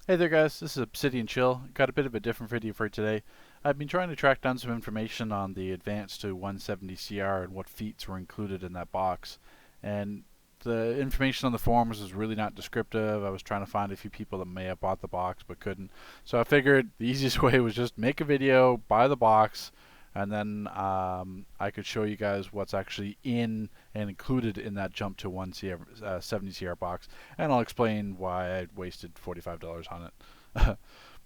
Hey there guys, this is Obsidian Chill. Got a bit of a different video for today. I've been trying to track down some information on the Advance to 170 CR and what feats were included in that box. And the information on the forums was really not descriptive. I was trying to find a few people that may have bought the box but couldn't. So I figured the easiest way was just make a video, buy the box, and then I could show you guys what's actually in and included in that jump to 170 CR box, and I'll explain why I wasted $45 on it.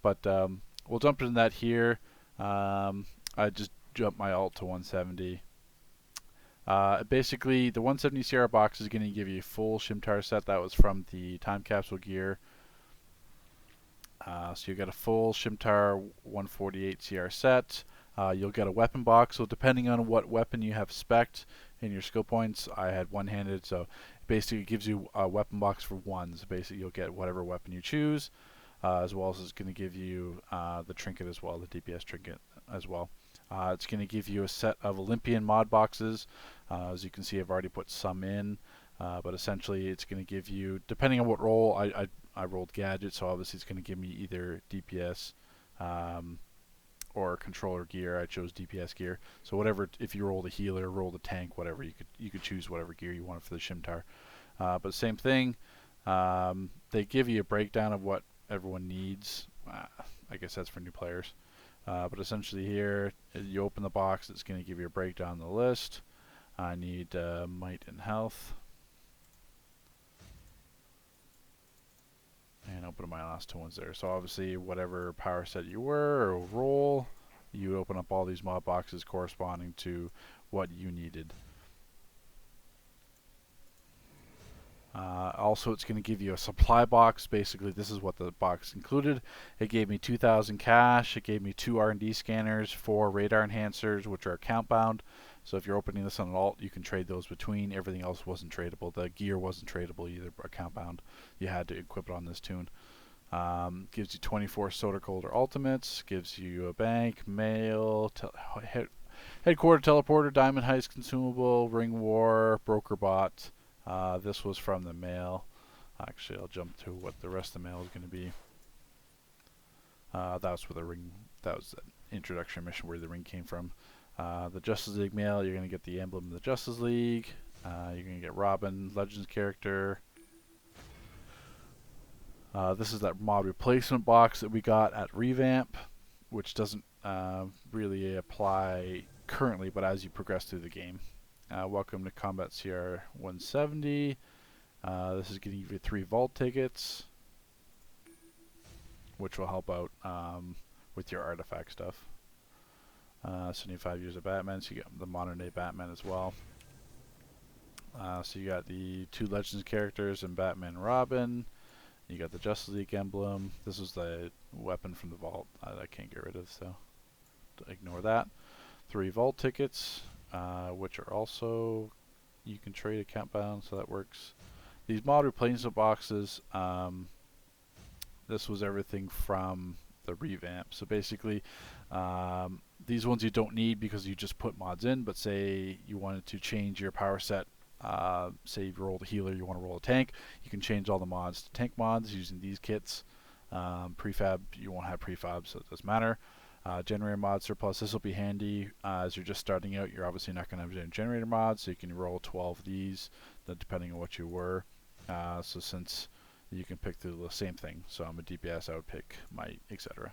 But we'll jump into that here. I just jumped my alt to 170. Basically, the 170 CR box is going to give you a full Shimtar set. That was from the time capsule gear. So you get a full Shimtar 148 CR set. You'll get a weapon box, so depending on what weapon you have spec'd in your skill points, I had one-handed, so basically it gives you a weapon box for ones. Basically you'll get whatever weapon you choose, as well as it's going to give you the trinket as well, the DPS trinket as well. It's going to give you a set of Olympian mod boxes. As you can see, I've already put some in, but essentially it's going to give you, depending on what role, I rolled gadget, so obviously it's going to give me either DPS or controller gear. I chose DPS gear. So whatever, if you roll the healer, roll the tank, whatever, you could choose whatever gear you want for the Shimtar. But same thing, they give you a breakdown of what everyone needs. I guess that's for new players. But essentially here, you open the box, it's going to give you a breakdown of the list. I need might and health. And open my last two ones there. So obviously whatever power set you were or role, you open up all these mod boxes corresponding to what you needed. Also, it's going to give you a supply box. Basically, this is what the box included. It gave me 2,000 cash. It gave me 2 R&D scanners, 4 radar enhancers, which are account bound. So if you're opening this on an alt, you can trade those between. Everything else wasn't tradable. The gear wasn't tradable either, account bound. You had to equip it on this tune. Gives you 24 soda colder ultimates. Gives you a bank, mail, headquarter teleporter, diamond heist consumable, ring war, broker bot. This was from the mail. Actually, I'll jump to what the rest of the mail is going to be. That was where the ring. That was the introduction mission where the ring came from. The Justice League mail, you're going to get the emblem of the Justice League. You're going to get Robin, Legends character. This is that mod replacement box that we got at Revamp, which doesn't really apply currently, but as you progress through the game. Welcome to Combat CR170. This is going to give you 3 vault tickets, which will help out with your artifact stuff. 75 years of Batman, so you get the modern day Batman as well. So you got the 2 Legends characters and Batman and Robin. You got the Justice League emblem. This is the weapon from the vault I can't get rid of, so ignore that. 3 vault tickets, which are also, you can trade account bound, so that works. These mod replacement boxes, this was everything from the revamp. So basically, these ones you don't need because you just put mods in, but say you wanted to change your power set, say you roll the healer, you want to roll a tank, you can change all the mods to tank mods using these kits. Prefab, you won't have prefab, so it doesn't matter. Generator mod surplus, this will be handy as you're just starting out. You're obviously not going to have generator mods, so you can roll 12 of these depending on what you were. So since you can pick the same thing, so I'm a DPS, I would pick might, etc.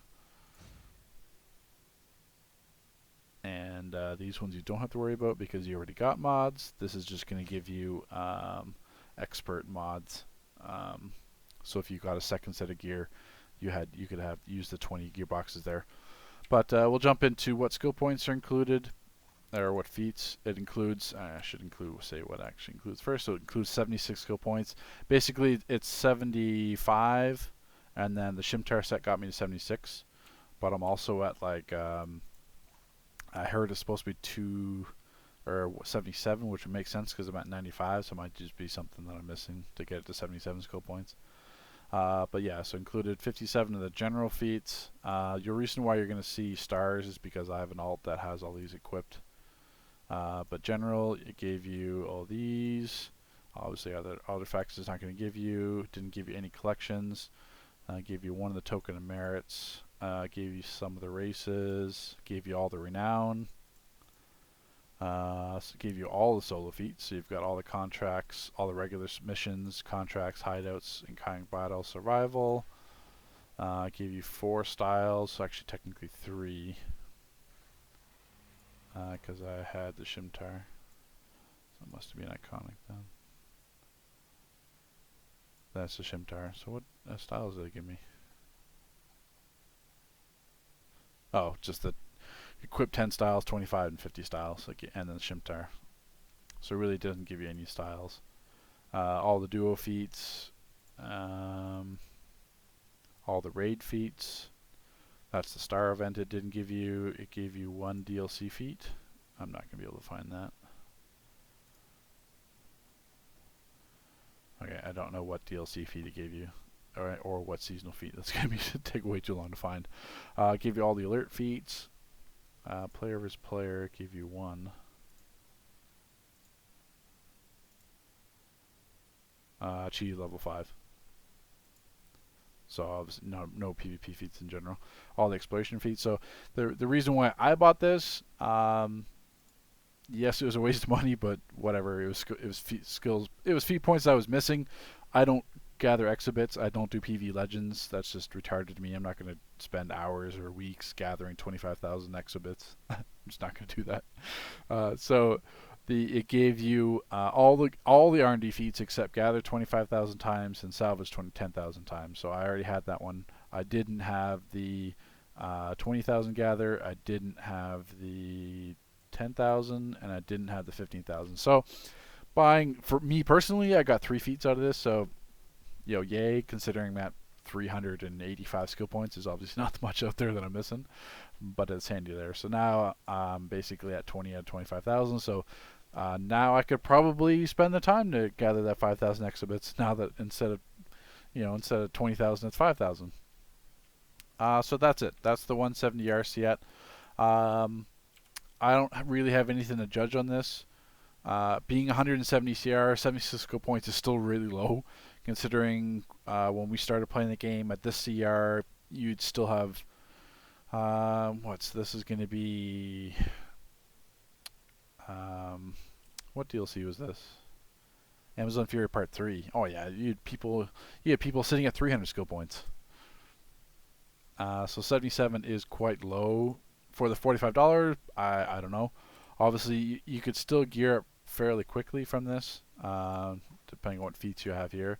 And these ones you don't have to worry about because you already got mods. This is just going to give you expert mods. So if you got a second set of gear, you could have used the 20 gear boxes there. But we'll jump into what skill points are included, or what feats it includes. I should say what it actually includes first. So it includes 76 skill points. Basically, it's 75, and then the Shimtar set got me to 76. But I'm also at like, I heard it's supposed to be 2 or 77, which would make sense because I'm at 95, so it might just be something that I'm missing to get it to 77 skill points. But yeah, so included 57 of the general feats. Your reason why you're going to see stars is because I have an alt that has all these equipped. But general, it gave you all these. Obviously, other artifacts it's not going to give you. Didn't give you any collections. Gave you one of the token of merits. Gave you some of the races. Gave you all the renown. Gave you all the solo feats. So you've got all the contracts, all the regular missions, contracts, hideouts, in-kind battle, survival. Gave you 4 styles, so actually technically 3. Because I had the Shimtar. So it must have been iconic then. That's the Shimtar. So what styles did it give me? Oh, just the equip 10 styles, 25 and 50 styles, and then the Shimtar. So it really doesn't give you any styles. All the duo feats, all the raid feats. That's the star event it didn't give you. It gave you 1 DLC feat. I'm not going to be able to find that. Okay, I don't know what DLC feat it gave you, or what seasonal feat. That's going to take way too long to find. Gave you all the alert feats. Player vs. player gave you 1. Chi level 5. So obviously no PvP feats in general. All the exploration feats. So the reason why I bought this, yes, it was a waste of money, but whatever. It was skills. It was feat points that I was missing. I don't gather exhibits. I don't do PV legends. That's just retarded to me. I'm not going to spend hours or weeks gathering 25,000 exhibits. I'm just not going to do that. So it gave you all the R&D feats except gather 25,000 times and salvage 10,000 times. So I already had that one. I didn't have the 20,000 gather. I didn't have the 10,000, and I didn't have the 15,000. So buying, for me personally, I got 3 feats out of this. So yay, considering that 385 skill points is obviously not much out there that I'm missing, but it's handy there. So now I'm basically at 20 out of 25,000. So now I could probably spend the time to gather that 5,000 exhibits. Now that instead of 20,000, it's 5,000. So that's it. That's the 170 RC at. I don't really have anything to judge on this. Being 170 CR, 76 skill points is still really low, considering when we started playing the game at this CR, you'd still have this is going to be what DLC was this? Amazon Fury Part 3. Oh yeah, you had people sitting at 300 skill points. So 77 is quite low for the $45. I don't know. Obviously, you could still gear up fairly quickly from this, depending on what feats you have here.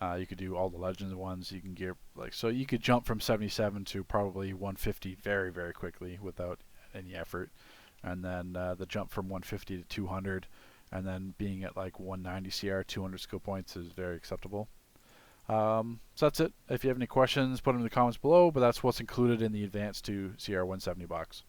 You could do all the Legends ones. You can gear so you could jump from 77 to probably 150 very, very quickly without any effort, and then the jump from 150 to 200, and then being at like 190 CR, 200 skill points is very acceptable. So that's it. If you have any questions, put them in the comments below. But that's what's included in the Advanced 2 CR170 box.